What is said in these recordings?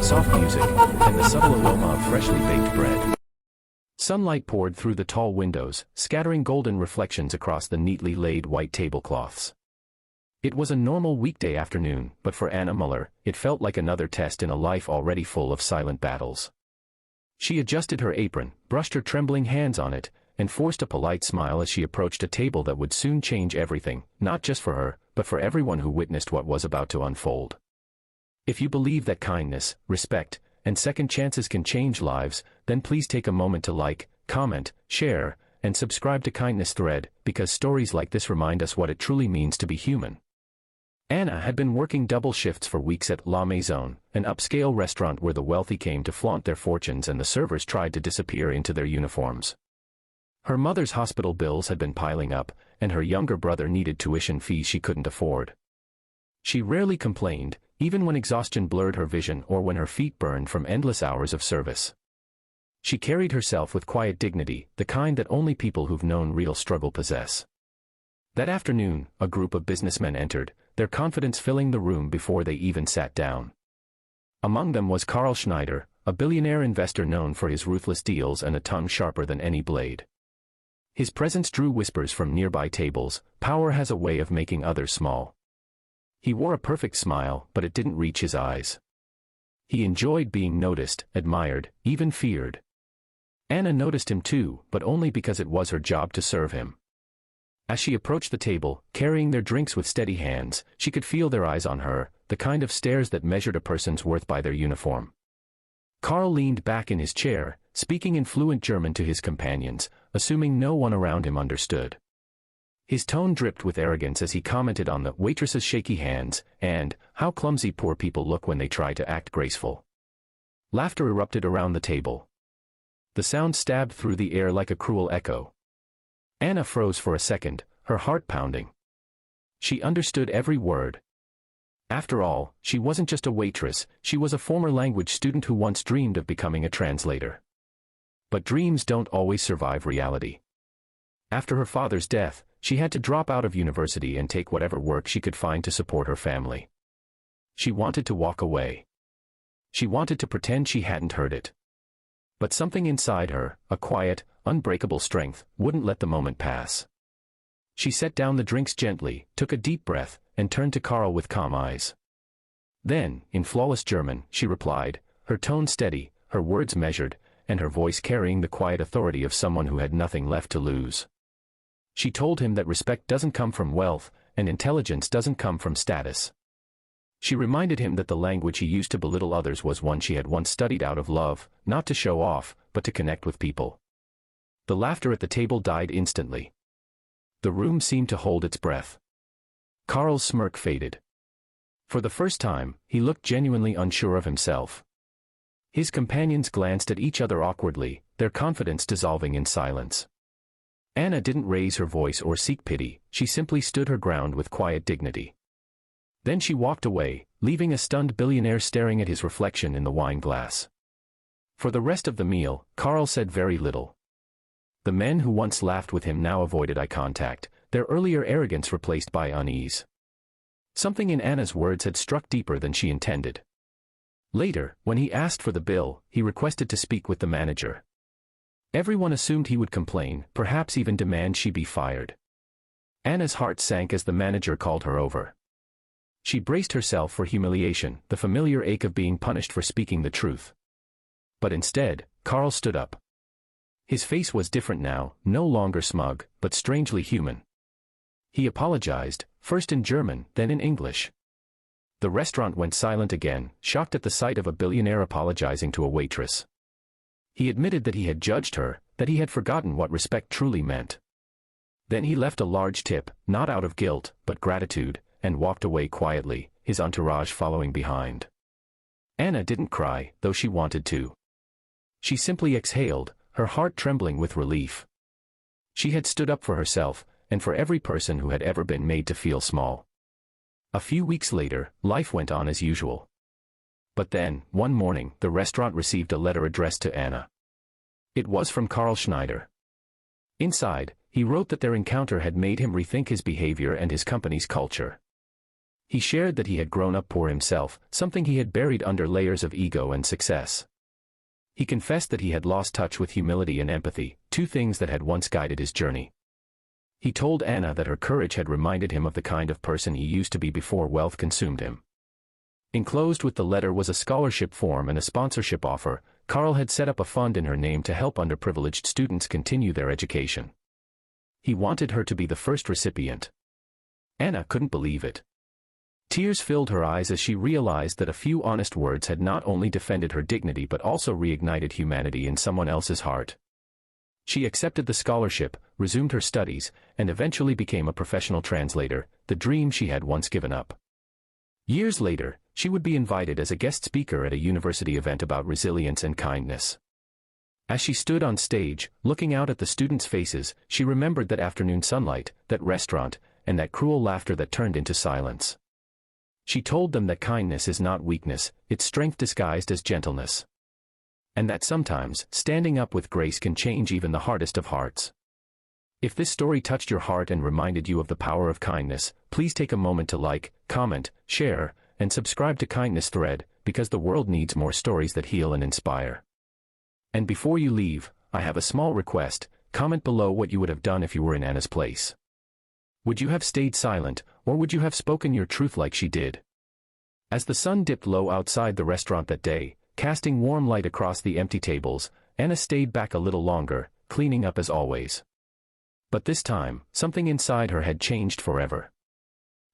soft music, and the subtle aroma of freshly baked bread. Sunlight poured through the tall windows, scattering golden reflections across the neatly laid white tablecloths. It was a normal weekday afternoon, but for Anna Muller, it felt like another test in a life already full of silent battles. She adjusted her apron, brushed her trembling hands on it, and forced a polite smile as she approached a table that would soon change everything, not just for her, but for everyone who witnessed what was about to unfold. If you believe that kindness, respect, and second chances can change lives, then please take a moment to like, comment, share, and subscribe to Kindness Thread, because stories like this remind us what it truly means to be human. Anna had been working double shifts for weeks at La Maison, an upscale restaurant where the wealthy came to flaunt their fortunes and the servers tried to disappear into their uniforms. Her mother's hospital bills had been piling up, and her younger brother needed tuition fees she couldn't afford. She rarely complained, even when exhaustion blurred her vision or when her feet burned from endless hours of service. She carried herself with quiet dignity, the kind that only people who've known real struggle possess. That afternoon, a group of businessmen entered, their confidence filling the room before they even sat down. Among them was Carl Schneider, a billionaire investor known for his ruthless deals and a tongue sharper than any blade. His presence drew whispers from nearby tables. Power has a way of making others small. He wore a perfect smile, but it didn't reach his eyes. He enjoyed being noticed, admired, even feared. Anna noticed him too, but only because it was her job to serve him. As she approached the table, carrying their drinks with steady hands, she could feel their eyes on her, the kind of stares that measured a person's worth by their uniform. Carl leaned back in his chair, speaking in fluent German to his companions, assuming no one around him understood. His tone dripped with arrogance as he commented on the waitress's shaky hands, and how clumsy poor people look when they try to act graceful. Laughter erupted around the table. The sound stabbed through the air like a cruel echo. Anna froze for a second, her heart pounding. She understood every word. After all, she wasn't just a waitress, she was a former language student who once dreamed of becoming a translator. But dreams don't always survive reality. After her father's death, she had to drop out of university and take whatever work she could find to support her family. She wanted to walk away. She wanted to pretend she hadn't heard it. But something inside her, a quiet, unbreakable strength, wouldn't let the moment pass. She set down the drinks gently, took a deep breath, and turned to Carl with calm eyes. Then, in flawless German, she replied, her tone steady, her words measured, and her voice carrying the quiet authority of someone who had nothing left to lose. She told him that respect doesn't come from wealth, and intelligence doesn't come from status. She reminded him that the language he used to belittle others was one she had once studied out of love, not to show off, but to connect with people. The laughter at the table died instantly. The room seemed to hold its breath. Carl's smirk faded. For the first time, he looked genuinely unsure of himself. His companions glanced at each other awkwardly, their confidence dissolving in silence. Anna didn't raise her voice or seek pity, she simply stood her ground with quiet dignity. Then she walked away, leaving a stunned billionaire staring at his reflection in the wine glass. For the rest of the meal, Carl said very little. The men who once laughed with him now avoided eye contact, their earlier arrogance replaced by unease. Something in Anna's words had struck deeper than she intended. Later, when he asked for the bill, he requested to speak with the manager. Everyone assumed he would complain, perhaps even demand she be fired. Anna's heart sank as the manager called her over. She braced herself for humiliation, the familiar ache of being punished for speaking the truth. But instead, Carl stood up. His face was different now, no longer smug, but strangely human. He apologized, first in German, then in English. The restaurant went silent again, shocked at the sight of a billionaire apologizing to a waitress. He admitted that he had judged her, that he had forgotten what respect truly meant. Then he left a large tip, not out of guilt, but gratitude, and walked away quietly, his entourage following behind. Anna didn't cry, though she wanted to. She simply exhaled, her heart trembling with relief. She had stood up for herself, and for every person who had ever been made to feel small. A few weeks later, life went on as usual. But then, one morning, the restaurant received a letter addressed to Anna. It was from Carl Schneider. Inside, he wrote that their encounter had made him rethink his behavior and his company's culture. He shared that he had grown up poor himself, something he had buried under layers of ego and success. He confessed that he had lost touch with humility and empathy, two things that had once guided his journey. He told Anna that her courage had reminded him of the kind of person he used to be before wealth consumed him. Enclosed with the letter was a scholarship form and a sponsorship offer. Carl had set up a fund in her name to help underprivileged students continue their education. He wanted her to be the first recipient. Anna couldn't believe it. Tears filled her eyes as she realized that a few honest words had not only defended her dignity but also reignited humanity in someone else's heart. She accepted the scholarship, resumed her studies, and eventually became a professional translator, the dream she had once given up. Years later, she would be invited as a guest speaker at a university event about resilience and kindness. As she stood on stage, looking out at the students' faces, she remembered that afternoon sunlight, that restaurant, and that cruel laughter that turned into silence. She told them that kindness is not weakness, it's strength disguised as gentleness. And that sometimes, standing up with grace can change even the hardest of hearts. If this story touched your heart and reminded you of the power of kindness, please take a moment to like, comment, share, and subscribe to Kindness Thread, because the world needs more stories that heal and inspire. And before you leave, I have a small request: comment below what you would have done if you were in Anna's place. Would you have stayed silent, or would you have spoken your truth like she did? As the sun dipped low outside the restaurant that day, casting warm light across the empty tables, Anna stayed back a little longer, cleaning up as always. But this time, something inside her had changed forever.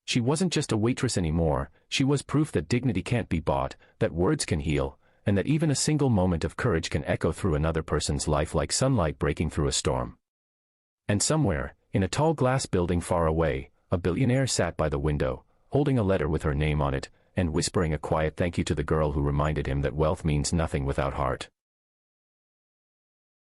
She wasn't just a waitress anymore, she was proof that dignity can't be bought, that words can heal, and that even a single moment of courage can echo through another person's life like sunlight breaking through a storm. And somewhere, in a tall glass building far away, a billionaire sat by the window, holding a letter with her name on it, and whispering a quiet thank you to the girl who reminded him that wealth means nothing without heart.